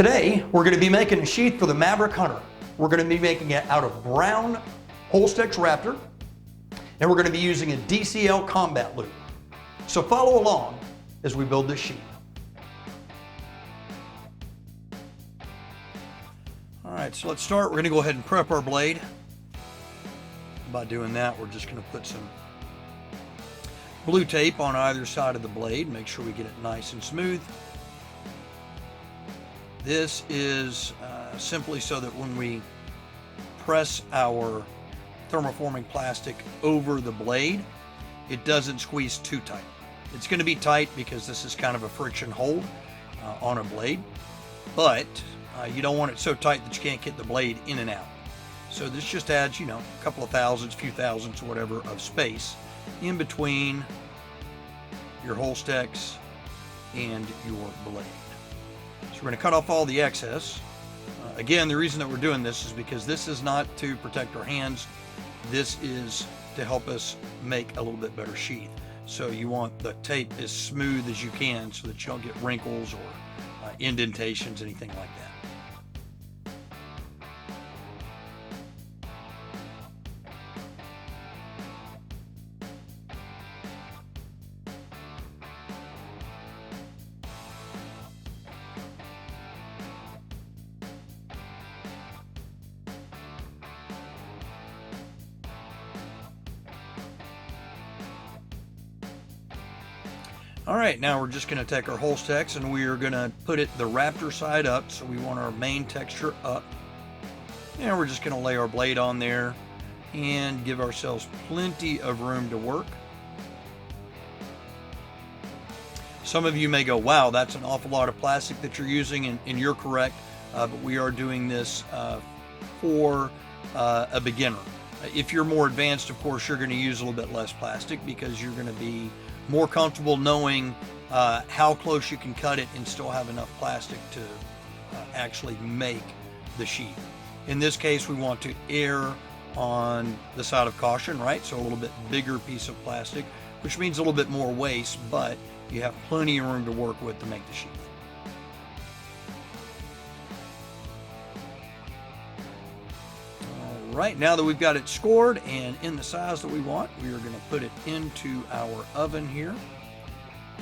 Today, we're going to be making a sheath for the Maverick Hunter. We're going to be making it out of Brown HOLSTEX Raptor, and we're going to be using a DCL Combat Loop. So follow along as we build this sheath. All right, so let's start. We're going to go ahead and prep our blade. By doing that, we're just going to put some blue tape on either side of the blade, make sure we get it nice and smooth. This is simply so that when we press our thermoforming plastic over the blade, it doesn't squeeze too tight. It's going to be tight because this is kind of a friction hold on a blade, but you don't want it so tight that you can't get the blade in and out. So this just adds, a couple of thousandths, few thousandths, whatever, of space in between your HOLSTEX and your blade. So we're going to cut off all the excess. Again, the reason that we're doing this is because this is not to protect our hands. This is to help us make a little bit better sheath. So you want the tape as smooth as you can so that you don't get wrinkles or indentations, anything like that. All right, now we're just going to take our HOLSTEX and we are going to put it the Raptor side up, so we want our main texture up. And we're just going to lay our blade on there and give ourselves plenty of room to work. Some of you may go, wow, that's an awful lot of plastic that you're using, and you're correct, but we are doing this for a beginner. If you're more advanced, of course, you're going to use a little bit less plastic because you're going to be more comfortable knowing how close you can cut it and still have enough plastic to actually make the sheath. In this case, we want to err on the side of caution, right? So a little bit bigger piece of plastic, which means a little bit more waste, but you have plenty of room to work with to make the sheath. Right, now that we've got it scored and in the size that we want, we are going to put it into our oven here,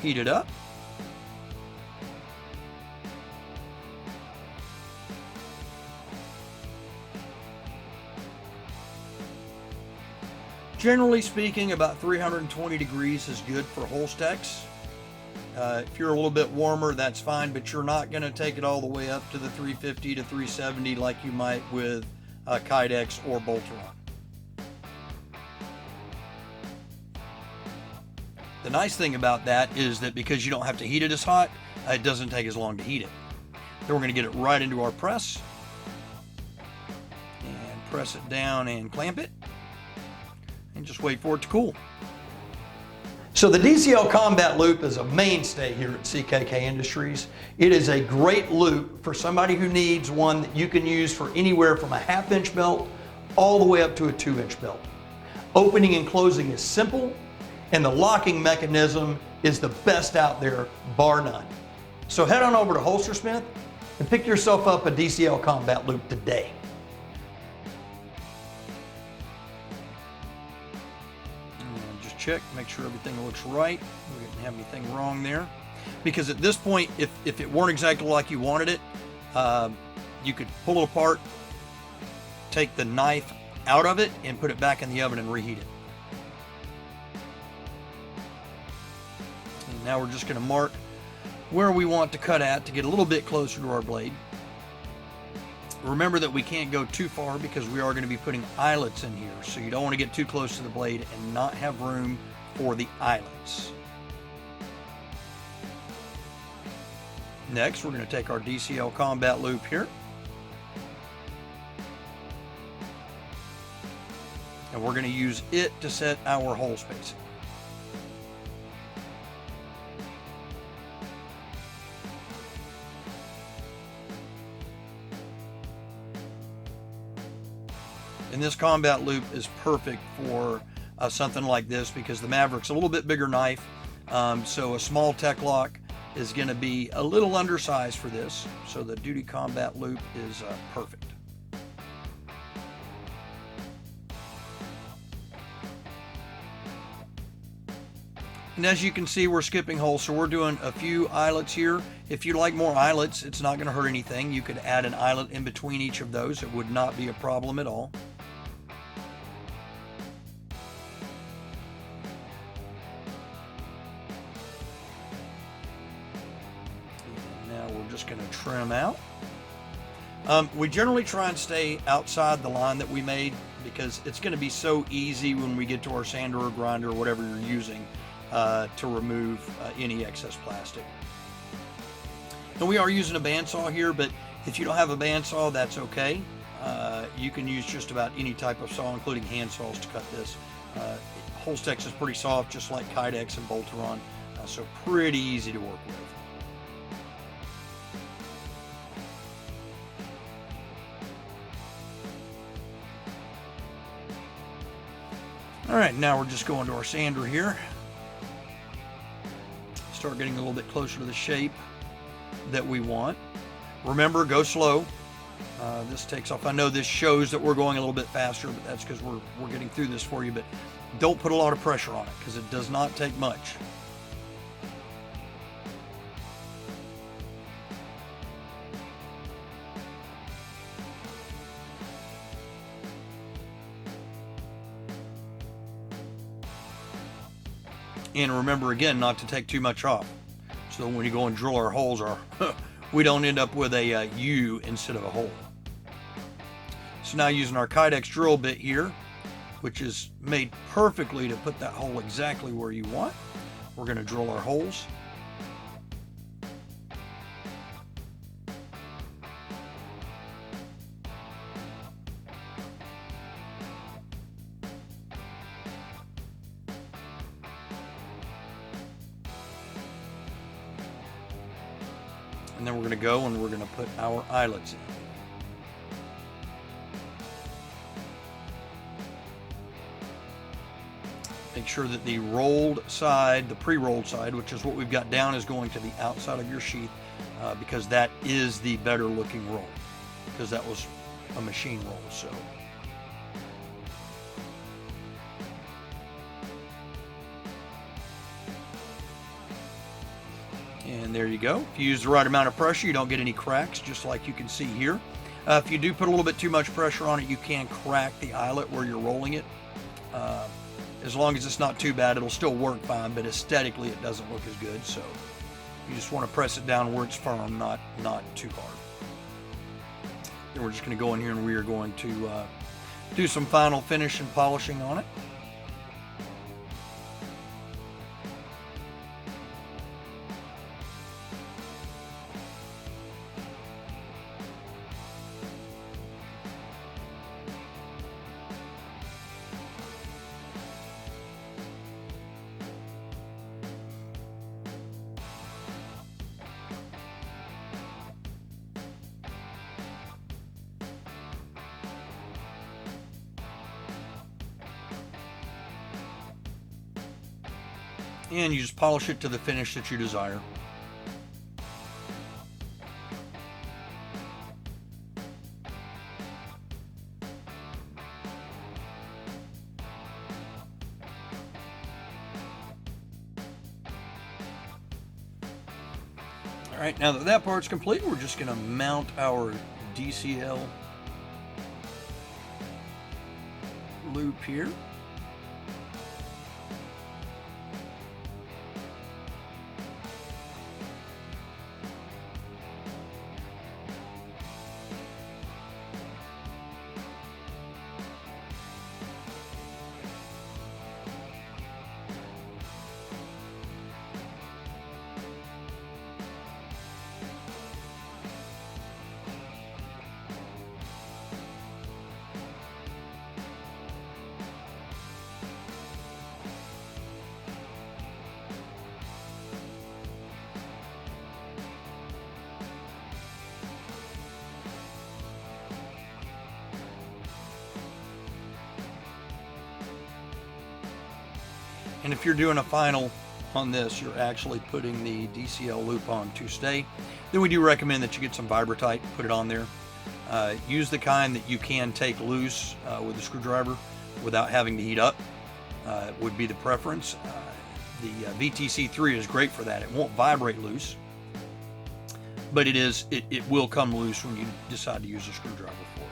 heat it up. Generally speaking, about 320 degrees is good for HOLSTEX. If you're a little bit warmer, that's fine, but you're not going to take it all the way up to the 350 to 370 like you might with kydex or Bolteron. The nice thing about that is that because you don't have to heat it as hot, it doesn't take as long to heat it. Then we're going to get it right into our press and press it down and clamp it and just wait for it to cool. So the DCL Combat Loop is a mainstay here at CKK Industries. It is a great loop for somebody who needs one that you can use for anywhere from a 1/2 inch belt all the way up to a 2-inch belt. Opening and closing is simple, and the locking mechanism is the best out there, bar none. So head on over to Holstersmith and pick yourself up a DCL Combat Loop today. Check, make sure everything looks right. We didn't have anything wrong there. Because at this point, if it weren't exactly like you wanted it, you could pull it apart, take the knife out of it, and put it back in the oven and reheat it. And now we're just going to mark where we want to cut at to get a little bit closer to our blade. Remember that we can't go too far because we are going to be putting eyelets in here, so you don't want to get too close to the blade and not have room for the eyelets. Next, we're going to take our DCL Combat Loop here, and we're going to use it to set our hole spacing. And this Combat Loop is perfect for something like this because the Maverick's a little bit bigger knife, so a small tech lock is going to be a little undersized for this, so the Duty Combat Loop is perfect. And as you can see, we're skipping holes, so we're doing a few eyelets here. If you like more eyelets, it's not going to hurt anything. You could add an eyelet in between each of those. It would not be a problem at all. And now we're just going to trim out. We generally try and stay outside the line that we made because it's going to be so easy when we get to our sander or grinder or whatever you're using to remove any excess plastic. And we are using a bandsaw here, but if you don't have a bandsaw, that's okay. You can use just about any type of saw, including hand saws, to cut this. HOLSTEX is pretty soft, just like Kydex and Bolteron, so pretty easy to work with. All right, now we're just going to our sander here. Start getting a little bit closer to the shape that we want. Remember, go slow. This takes off. I know this shows that we're going a little bit faster, but that's because we're getting through this for you. But don't put a lot of pressure on it because it does not take much. And remember again not to take too much off, so when you go and drill our holes, we don't end up with a U instead of a hole. So now using our kydex drill bit here, which is made perfectly to put that hole exactly where you want, we're going to drill our holes. And then we're going to go and we're going to put our eyelets in. Make sure that the rolled side, the pre-rolled side, which is what we've got down, is going to the outside of your sheath because that is the better looking roll, because that was a machine roll. So and there you go. If you use the right amount of pressure, you don't get any cracks, just like you can see here. If you do put a little bit too much pressure on it, you can crack the eyelet where you're rolling it. As long as it's not too bad, it'll still work fine, but aesthetically it doesn't look as good. So you just want to press it down where it's firm, not too hard. Then we're just going to go in here and we are going to do some final finish and polishing on it. And you just polish it to the finish that you desire. All right, now that that part's complete, we're just going to mount our DCL loop here. And if you're doing a final on this, you're actually putting the DCL loop on to stay. Then we do recommend that you get some Vibratite, put it on there. Use the kind that you can take loose with a screwdriver without having to heat up. Would be the preference. The VTC3 is great for that. It won't vibrate loose, but it will come loose when you decide to use a screwdriver for it.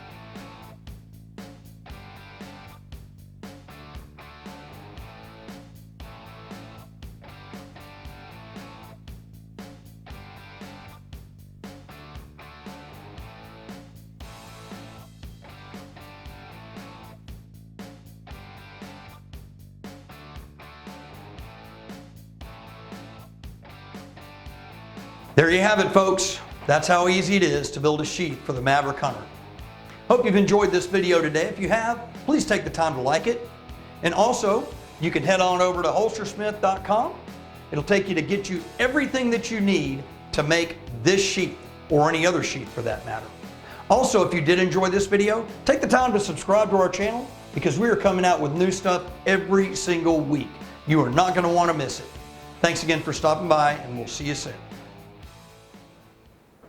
There you have it, folks. That's how easy it is to build a sheath for the Maverick Hunter. Hope you've enjoyed this video today. If you have, please take the time to like it. And also, you can head on over to holstersmith.com. It'll take you to get you everything that you need to make this sheath, or any other sheath for that matter. Also, if you did enjoy this video, take the time to subscribe to our channel, because we are coming out with new stuff every single week. You are not going to want to miss it. Thanks again for stopping by, and we'll see you soon.